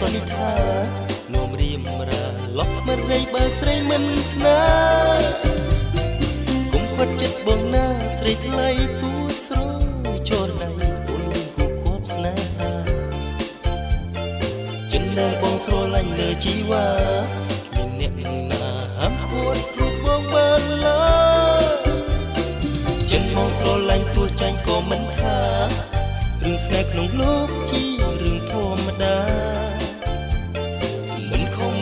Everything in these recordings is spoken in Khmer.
ក៏និថានោមរៀមរាលប់ស្មារតីបើស្រីមិនស្នេហ៍គុំគាត់ចិត្តបងណាស្រីថ្លៃទួស្រចូលដៃអូនមានគូគប់ស្នេហាចិនដែលបងស្រឡាញ់លើជីវ៉ាមានអ្នកណាហាមឃាត់ព្រោះបងបានឡើចិនមកស្រឡាញ់ទួចាញ់ក៏មិនថារឿងស្នេហ៍ក្នុងលោកជារឿងធម្មតា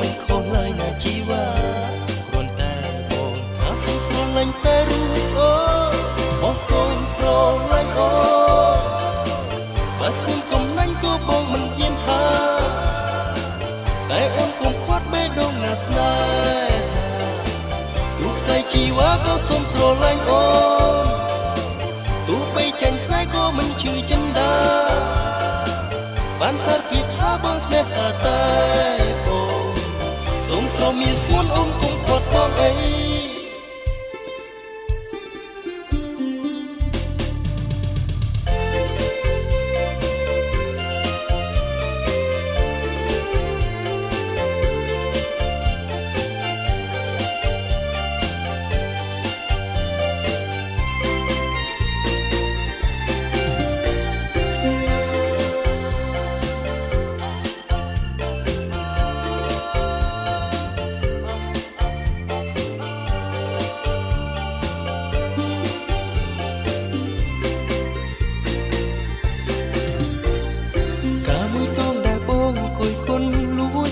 មិនខុសឡើយណាជីវ៉ាគ្រាន់តែបងថាសូមស្រឡាញ់តែរូបអូនសូមស្រឡាញ់អូនបើស្គមកំណាញ់ក៏បងមិនហ៊ានថាតែអូនកុំខ្វាត់បេះដូងណាស្នេហ៍ទូខ្សែជីវ៉ាក៏សូមស្រឡាញ់អូនទោះបីចាញ់ស្នេហ៍ក៏មិនឈឺចិនដាបានសារភាពថាបងស្នេហាតែបងសូមស្រមានស្ងួនអូនគុំខ្វាត់បងអី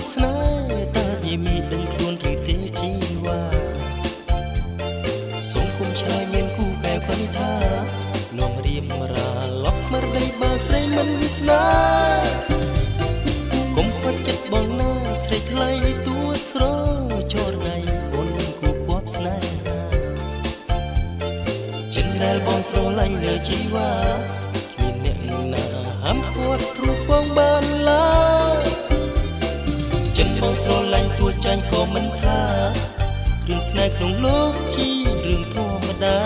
ស្នេហ៍តាយីមីដឹងខ្លួនឬទេជីវ៉ាសូមគុំឆ្លើយមានគូកែវក៏និថានោមរៀមរាលប់ស្មារតីបើស្រីមិនស្នេហ៍គុំខ្វាត់ចិត្តបងណាស្រីថ្លៃទួស្រចូលថ្ងៃអូនមានគូគប់ស្នេហាចិនដែលបងស្រឡាញ់លើជីវ៉ាគ្មានអ្នកណាហាមឃាត់ព្រោះបងបានឡើយបងស្រឡាញ់ទួចាញ់ក៏មិនថារឿងស្នេហ៍ក្នុងលោកជារឿងធម្មតា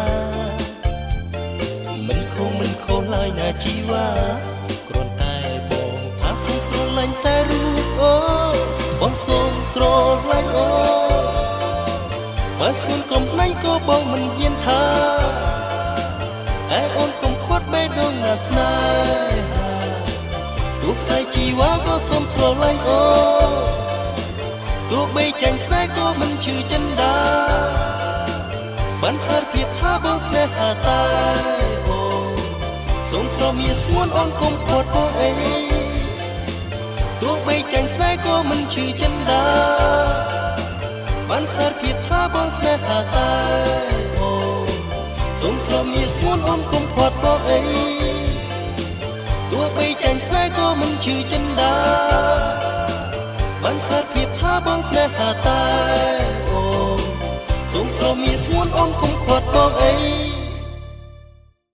មិនខុសឡើយណាជីវ៉ាគ្រាន់តែបងថាសូមស្រឡាញ់តែរូបអូបងសូមស្រឡាញ់អូបើស្ងួនកំប្លែងក៏បងមិនហ៊ានថាតែអូនកុំខ្វាត់បេះដូងណាស្នេហាទូខ្សែជីវ៉ាក៏សូមស្រឡាញ់អូទោះបីចាញ់ស្នេហ៍ក៏មិនឈឺចិនដាបានសារភាពថាបងស្នេហាតែអូសូមស្រមានស្ងួនអូនកុំខ្វាត់បងអីទោះបីចាញ់ស្នេហ៍ក៏មិនឈឺចិនដាបានសារភាពថាបងស្នេហាតែអូសូមស្រមានស្ងួនអូនកុំខ្វាត់បងអីទោះបីចាញ់ស្នេហ៍ក៏មិនឈឺចិនដាបានសារភាពថាបងស្នេហាតែអូសូមស្រមានស្ងួនអូនកុំខ្វាត់បងអី